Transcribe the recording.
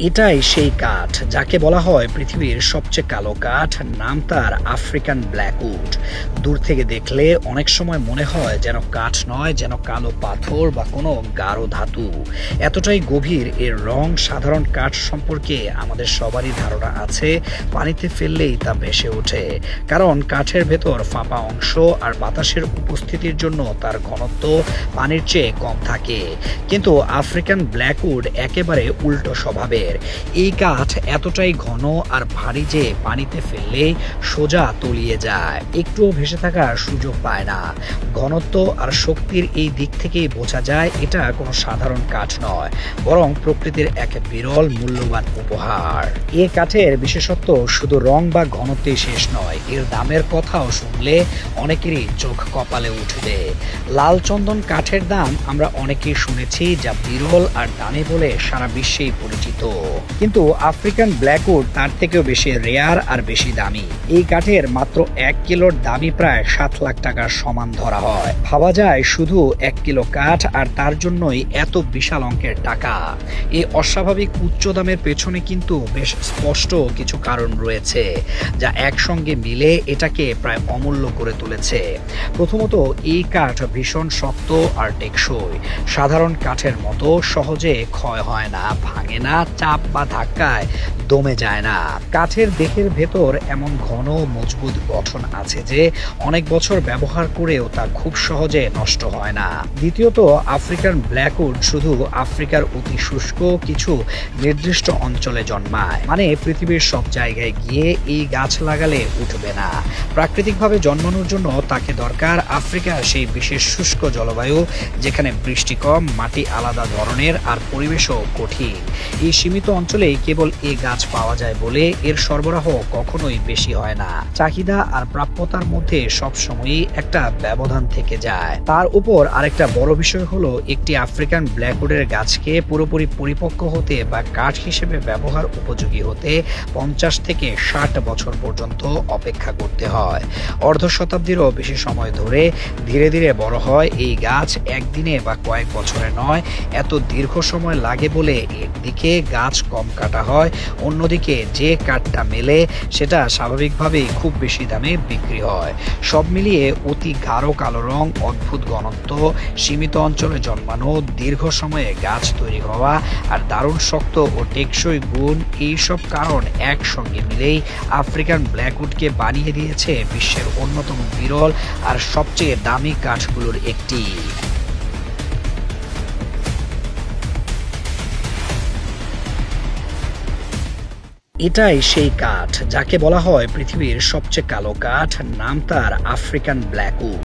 এটাই সেই কাঠ যাকে বলা হয় পৃথিবীর সবচেয়ে কালো কাঠ। নাম তার আফ্রিকান ব্ল্যাকউড। দূর থেকে দেখলে অনেক সময় মনে হয় যেন কাঠ নয়, যেন কালো পাথর বা কোনো গাঢ় ধাতু। এতটাই গভীর এর রং। সাধারণ কাঠ সম্পর্কে আমাদের সবারই ধারণা আছে, পানিতে ফেললেই তা ভেসে ওঠে, কারণ কাঠের ভেতর ফাঁপা অংশ আর বাতাসের উপস্থিতির জন্য তার ঘনত্ব পানির চেয়ে কম থাকে। কিন্তু আফ্রিকান ব্ল্যাকউড একেবারে উল্টো স্বভাবের। এই কাঠ এতটাই ঘন আর ভারী যে পানিতে ফেললেই সোজা তলিয়ে যায়, একটুও ভেসে থাকার সুযোগ পায় না। ঘনত্ব আর শক্তির এই দিক থেকেই বোঝা যায় এটা কোনো সাধারণ কাঠ নয়, বরং প্রকৃতির এক বিরল মূল্যবান উপহার। এ কাঠের বিশেষত্ব শুধু রং বা ঘনত্বেই শেষ নয়, এর দামের কথাও শুনলে অনেকেরই চোখ কপালে উঠবে। লাল চন্দন কাঠের দাম আমরা অনেকেই শুনেছি, যা বিরল আর দামি বলে সারা বিশ্বেই পরিচিত। কিন্তু আফ্রিকান ব্ল্যাকউড তার থেকেও বেশি রেয়ার আর বেশি দামি। এই কাঠের মাত্র 1 কিলোর দামই প্রায় 7 লাখ টাকার সমান ধরা হয়। ভাবা যায় শুধু 1 কিলো কাঠ আর তার জন্যই এত বিশাল অঙ্কের টাকা। এই অস্বাভাবিক উচ্চ দামের পেছনে কিন্তু বেশ স্পষ্ট কিছু কারণ রয়েছে, যা একসঙ্গে মিলে এটাকে প্রায় অমূল্য করে তুলেছে। প্রথমত, এই কাঠ ভীষণ শক্ত আর টেকসই। সাধারণ কাঠের মতো সহজে ক্ষয় হয় না, ভাঙে না, চাপ বা ধাক্কায় দমে যায় না। কাঠের দেহের ভেতর এমন ঘন মজবুত গঠন আছে যে অনেক বছর ব্যবহার করেও তা খুব সহজে নষ্ট হয় না। দ্বিতীয়ত, আফ্রিকান ব্ল্যাকউড শুধু আফ্রিকার অতি শুষ্ক কিছু নির্দিষ্ট অঞ্চলে জন্মায়, মানে পৃথিবীর সব জায়গায় গিয়ে এই গাছ লাগালে উঠবে না। প্রাকৃতিকভাবে জন্মানোর জন্য তাকে দরকার আফ্রিকার সেই বিশেষ শুষ্ক জলবায়ু, যেখানে বৃষ্টি কম, মাটি আলাদা ধরনের আর পরিবেশও কঠিন। এই সীমিত অঞ্চলেই কেবল এই গাছ পাওয়া যায় বলে এর সরবরাহ কখনোই বেশি হয় না। চাহিদা আর প্রাপ্যতার মধ্যে সবসময়ই একটা ব্যবধান থেকে যায়। তার উপর আরেকটা বড় বিষয় হলো, একটি আফ্রিকান ব্ল্যাকউডের গাছকে পুরোপুরি পরিপক্ক হতে বা কাঠ হিসেবে ব্যবহার উপযোগী হতে 50 থেকে 60 বছর পর্যন্ত অপেক্ষা করতে হয়। অর্ধ শতাব্দীরও বেশি সময় ধরে ধীরে ধীরে বড় হয় এই গাছ, একদিনে বা কয়েক বছরে নয়। এত দীর্ঘ সময় লাগে বলে একদিকে গাছ কম কাটা হয়, অন্যদিকে যে কাঠটা মেলে সেটা স্বাভাবিকভাবেই খুব বেশি দামে বিক্রি হয়। সব মিলিয়ে অতি গাঢ় কালো রং, অদ্ভুত ঘনত্ব, সীমিত অঞ্চলে জন্মানো, দীর্ঘ সময়ে গাছ তৈরি হওয়া আর দারুণ শক্ত ও টেকসই গুণ, এইসব কারণ একসঙ্গে মিলেই আফ্রিকান ব্ল্যাকউডকে বানিয়ে দিয়েছে বিশ্বের অন্যতম বিরল আর সবচেয়ে দামি কাঠগুলোর একটি। এটাই সেই কাঠ যাকে বলা হয় পৃথিবীর সবচেয়ে কালো কাঠ। নাম তার আফ্রিকান ব্ল্যাকউড।